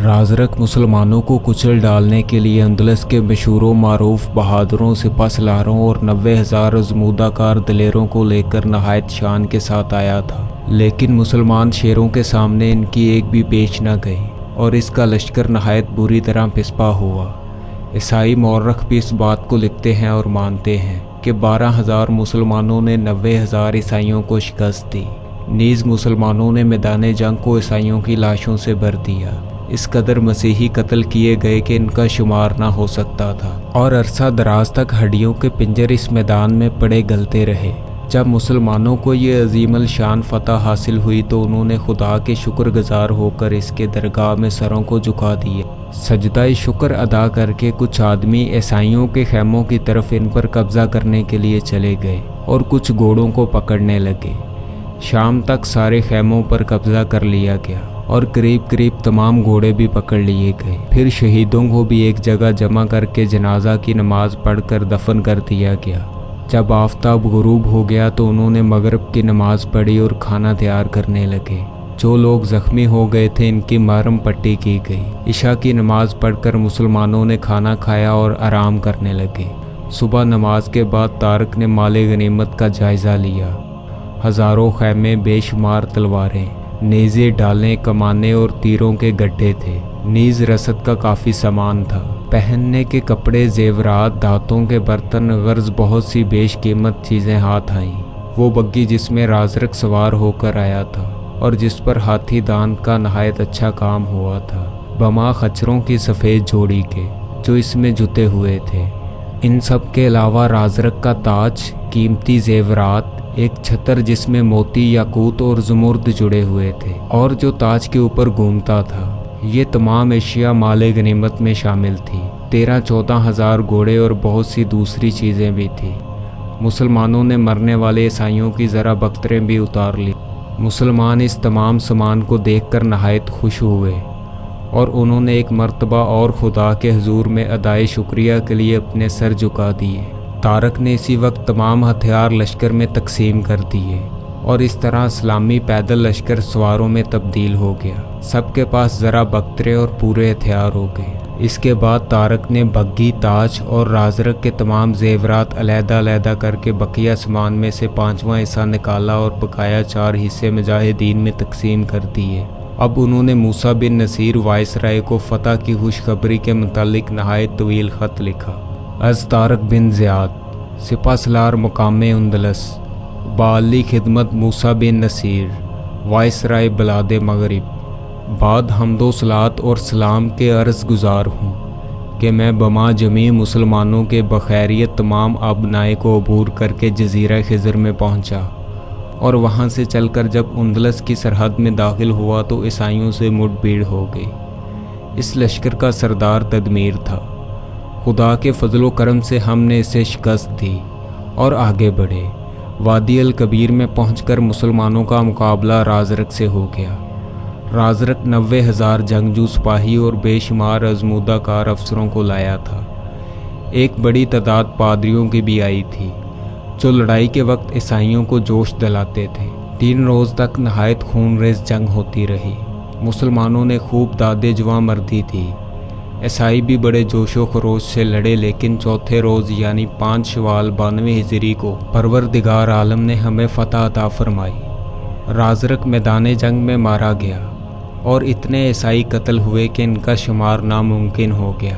राजरक मुसलमानों को कुचल डालने के लिए अंदलस के मशहूर व मारूफ बहादुरों सिपहसालारों और 90,000 अज़मूदाकार दलेरों को लेकर नहायत शान के साथ आया था। लेकिन मुसलमान शेरों के सामने इनकी एक भी पेश न गई और इसका लश्कर नहायत बुरी तरह पिसपा हुआ। ईसाई मौरख भी इस बात को लिखते हैं और मानते हैं कि 12,000 मुसलमानों ने 90,000 ईसाइयों को शिकस्त दी। नीज़ मुसलमानों ने मैदान जंग को ईसाइयों की लाशों से भर दिया। इस कदर मसीही कत्ल किए गए कि इनका शुमार ना हो सकता था और अरसा दराज तक हड्डियों के पिंजर इस मैदान में पड़े गलते रहे। जब मुसलमानों को ये अजीमल शान फतह हासिल हुई तो उन्होंने खुदा के शुक्रगुजार होकर इसके दरगाह में सरों को झुका दिए। सजदा शुक्र अदा करके कुछ आदमी ईसाइयों के खैमों की तरफ इन पर कब्जा करने के लिए चले गए और कुछ घोड़ों को पकड़ने लगे। शाम तक सारे खैमों पर कब्जा कर लिया गया और करीब करीब तमाम घोड़े भी पकड़ लिए गए। फिर शहीदों को भी एक जगह जमा करके जनाजा की नमाज पढ़कर दफन कर दिया गया। जब आफताब गुरूब हो गया तो उन्होंने मगरिब की नमाज पढ़ी और खाना तैयार करने लगे। जो लोग जख्मी हो गए थे इनकी मरहम पट्टी की गई। इशा की नमाज पढ़कर मुसलमानों ने खाना खाया और आराम करने लगे। सुबह नमाज के बाद तारक ने माले गनीमत का जायज़ा लिया। हज़ारों खैमे, बेशुमार तलवारें, नेज़े, डालें, कमाने और तीरों के गड्ढे थे। नीज़ रसद का काफ़ी सामान था। पहनने के कपड़े, जेवरात, धातों के बर्तन, गर्ज बहुत सी बेशकीमत चीज़ें हाथ आईं। वो बग्गी जिसमें राजरक सवार होकर आया था और जिस पर हाथी दांत का नहायत अच्छा काम हुआ था, बमा खच्चरों की सफ़ेद जोड़ी के जो इसमें जुते हुए थे। इन सब के अलावा राजरक का ताज, कीमती जेवरात, एक छतर जिसमें मोती, याकूत और ज़ुमुर्द जुड़े हुए थे और जो ताज के ऊपर घूमता था। ये तमाम एशिया माले गनीमत में शामिल थी। 13-14 हज़ार घोड़े और बहुत सी दूसरी चीज़ें भी थी। मुसलमानों ने मरने वाले ईसाइयों की ज़रा बख्तरें भी उतार ली। मुसलमान इस तमाम सामान को देखकर नहायत खुश हुए और उन्होंने एक मर्तबा और खुदा के हुजूर में अदाए शुक्रिया के लिए अपने सर झुका दिए। तारक ने इसी वक्त तमाम हथियार लश्कर में तकसीम कर दिए और इस तरह इस्लामी पैदल लश्कर सवारों में तब्दील हो गया। सबके पास ज़रा बख्तरे और पूरे हथियार हो गए। इसके बाद तारक ने बग्गी, ताज और राजरक के तमाम जेवरात अलहदा करके बकिया सामान में से 5वां हिस्सा निकाला और बकाया 4 हिस्से मुजाहिदीन में तकसीम कर दिए। अब उन्होंने मूसा बिन नसीर वायसराय को फ़तह की खुशखबरी के मुतालिक नहायत तवील ख़त लिखा। अज़ तारक बिन ज़ियाद, सिपहसालार मुकामे अंदलस, बाली खिदमत मूसा बिन नसीर, वायसराय बलाद मगरिब, बाद हम्दो सलात और सलाम के अर्ज़ गुज़ार हूँ कि मैं बमा जमी मुसलमानों के बखैरियत तमाम अबनाए को अबूर करके जज़ीरा खिज़र में पहुँचा और वहाँ से चलकर जब अंदलस की सरहद में दाखिल हुआ तो ईसाइयों से मुठभेड़ हो गई। इस लश्कर का सरदार तदमीर था। खुदा के फजलो करम से हमने इसे शिकस्त दी और आगे बढ़े। वादी अल कबीर में पहुंचकर मुसलमानों का मुकाबला राजरक से हो गया। राजरक 90,000 जंगजू सिपाही और बेशुमार अज़मूदाकार अफसरों को लाया था। एक बड़ी तादाद पादरियों की भी आई थी जो लड़ाई के वक्त ईसाइयों को जोश दिलाते थे। 3 रोज़ तक नहायत खूनरेज़ जंग होती रही। मुसलमानों ने खूब दादे जवां मर्दी थी। ईसाई भी बड़े जोशो खरोश से लड़े, लेकिन चौथे रोज़ यानी 5 शवाल 92 हिजरी को परवरदिगार आलम ने हमें फ़तह अता फरमाई। राजरक मैदान जंग में मारा गया और इतने ईसाई कत्ल हुए कि इनका शुमार नामुमकिन हो गया।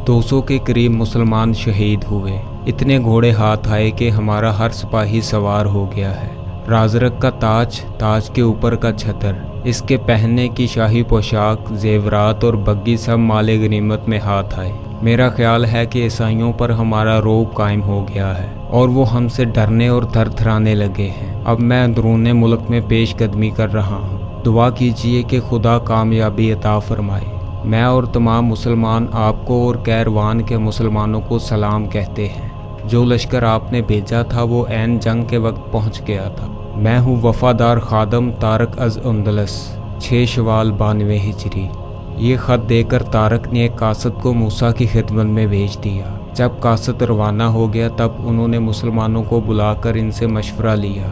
200 के करीब मुसलमान शहीद हुए। इतने घोड़े हाथ आए कि हमारा हर सिपाही सवार हो गया है। राजरक का ताज, ताज के ऊपर का छतर, इसके पहनने की शाही पोशाक, जेवरात और बग्गी सब माले गनीमत में हाथ आए। मेरा ख्याल है कि ईसाइयों पर हमारा रोब कायम हो गया है और वो हमसे डरने और थरथराने लगे हैं। अब मैं अंदरूने मुल्क में पेश कदमी कर रहा हूँ। दुआ कीजिए कि खुदा कामयाबी अता फरमाए। मैं और तमाम मुसलमान आपको और कैरवान के मुसलमानों को सलाम कहते हैं। जो लश्कर आपने भेजा था वो ऐन जंग के वक्त पहुँच गया था। मैं हूँ वफादार खादम तारक अज़ अंदलस, 6 शवाल 92 हिजरी। ये ख़त देकर तारक ने एक कासद को मूसा की खिदमत में भेज दिया। जब कासद रवाना हो गया तब उन्होंने मुसलमानों को बुलाकर इनसे मशवरा लिया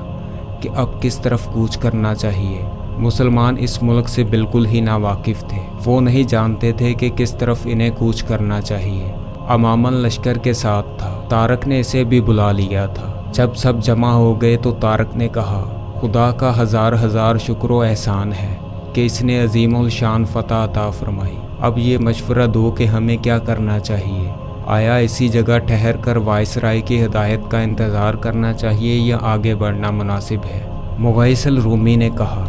कि अब किस तरफ कूच करना चाहिए। मुसलमान इस मुल्क से बिल्कुल ही नावाकिफ़ थे। वो नहीं जानते थे कि किस तरफ इन्हें कूच करना चाहिए। अमामन लश्कर के साथ था। तारक ने इसे भी बुला लिया था। जब सब जमा हो गए तो तारक ने कहा, खुदा का हज़ार हज़ार शुक्र व एहसान है कि इसने अजीमुल शान फ़तह अता फरमाई। अब ये मशवरा दो कि हमें क्या करना चाहिए। आया इसी जगह ठहर कर वायसराय की हिदायत का इंतज़ार करना चाहिए या आगे बढ़ना मुनासिब है? मुग़ैसल रूमी ने कहा,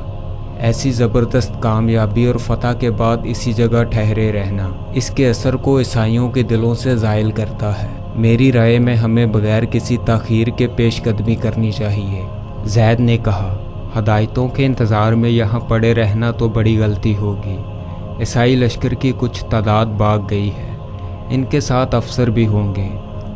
ऐसी ज़बरदस्त कामयाबी और फ़तह के बाद इसी जगह ठहरे रहना इसके असर को ईसाइयों के दिलों से ज़ाइल करता है। मेरी राय में हमें बगैर किसी ताख़ीर के पेशकदमी करनी चाहिए। ज़ैद ने कहा, हदायतों के इंतज़ार में यहाँ पड़े रहना तो बड़ी गलती होगी। ईसाई लश्कर की कुछ तादाद भाग गई है। इनके साथ अफसर भी होंगे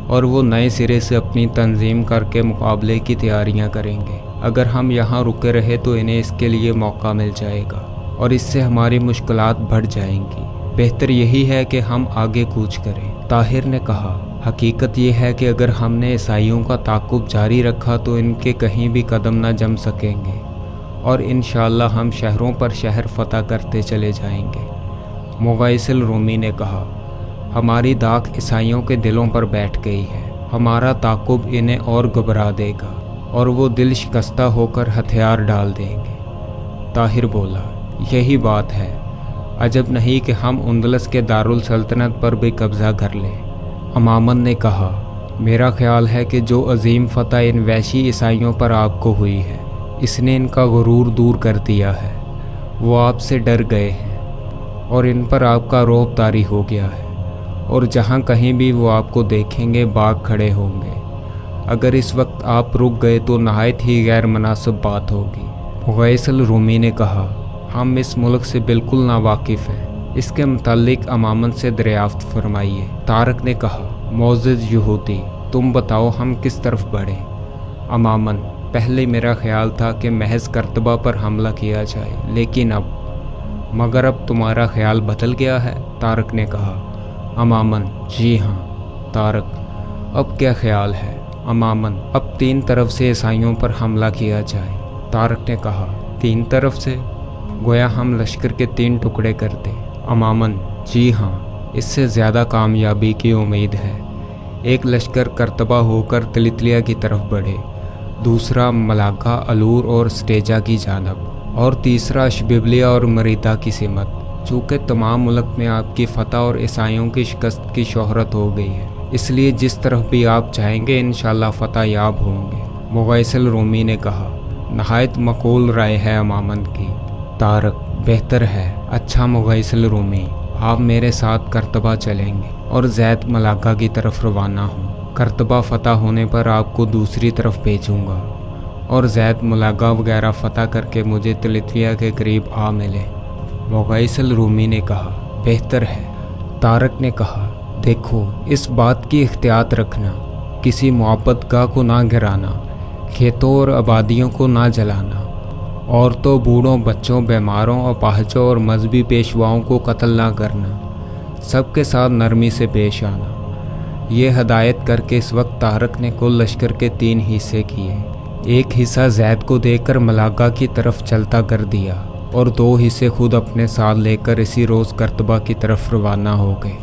और वो नए सिरे से अपनी तंजीम करके मुकाबले की तैयारियां करेंगे। अगर हम यहाँ रुके रहे तो इन्हें इसके लिए मौका मिल जाएगा और इससे हमारी मुश्किलात बढ़ जाएंगी। बेहतर यही है कि हम आगे कूच करें। ताहिर ने कहा, हकीकत यह है कि अगर हमने ईसाइयों का ताक़ुब जारी रखा तो इनके कहीं भी कदम न जम सकेंगे और इंशाअल्लाह हम शहरों पर शहर फ़तह करते चले जाएंगे। मुग़ैसल रूमी ने कहा, हमारी दाग ईसाइयों के दिलों पर बैठ गई है। हमारा ताक़ुब इन्हें और घबरा देगा और वो दिल शिकस्ता होकर हथियार डाल देंगे। ताहिर बोला, यही बात है। अजब नहीं कि हम उंदलस के दारुल सल्तनत पर भी कब्ज़ा कर लें। अमामन ने कहा, मेरा ख्याल है कि जो अजीम फ़तह इन वैशी ईसाइयों पर आपको हुई है, इसने इनका गुरूर दूर कर दिया है। वो आपसे डर गए हैं और इन पर आपका रौब तारी हो गया है और जहाँ कहीं भी वो आपको देखेंगे भाग खड़े होंगे। अगर इस वक्त आप रुक गए तो नहायत ही गैर मुनासिब बात होगी। मुग़ैसल रूमी ने कहा, हम इस मुल्क से बिल्कुल नावाकिफ़ हैं। इसके मुताल्लिक अमामन से दरियाफ्त फरमाइए। तारक ने कहा, मोअज़्ज़िज़ यहूदी, तुम बताओ हम किस तरफ बढ़ें? अमामन, पहले मेरा ख्याल था कि महज करतबा पर हमला किया जाए, लेकिन मगर अब तुम्हारा ख्याल बदल गया है? तारक ने कहा। अमामन, जी हाँ। तारक, अब क्या ख्याल है? अमामन, अब 3 तरफ से ईसाइयों पर हमला किया जाए। तारक ने कहा, 3 तरफ से? गोया हम लश्कर के 3 टुकड़े कर दें। अमामन, जी हाँ, इससे ज़्यादा कामयाबी की उम्मीद है। एक लश्कर करतबा होकर तिलितलिया की तरफ बढ़े, दूसरा मलाका, अलूर और स्टेजा की जानब और तीसरा शबिबलिया और मरीदा की सिमत। चूँकि तमाम मुल्क में आपकी फ़तह और ईसाइयों की शिकस्त की शोहरत हो गई है, इसलिए जिस तरफ भी आप जाएंगे इंशाअल्लाह फ़तह याब होंगे। मुग़ैसल रूमी ने कहा, नहायत मक़बूल राय है अमामन की। तारक, बेहतर है। अच्छा मुग़ैसल रूमी, आप मेरे साथ करतबा चलेंगे और ज़ैद मलाका की तरफ रवाना हूँ। करतबा फ़तह होने पर आपको दूसरी तरफ भेजूँगा और ज़ैद मलाका वगैरह फ़तह करके मुझे तिलितलिया के करीब आ मिले। मुग़ैसल रूमी ने कहा, बेहतर है। तारक ने कहा, देखो, इस बात की एहतियात रखना, किसी मुआब्बत गाह को ना गिराना, खेतों और आबादियों को ना जलाना, औरतों, बूढ़ों, बच्चों, बीमारों, अपाहजों और मजहबी पेशवाओं को कत्ल ना करना, सबके साथ नरमी से पेश आना। ये हदायत करके इस वक्त तारक ने कुल लश्कर के 3 हिस्से किए। एक हिस्सा ज़ैद को देकर मलाका की तरफ चलता कर दिया और 2 हिस्से खुद अपने साथ लेकर इसी रोज़ करतबा की तरफ रवाना हो गए।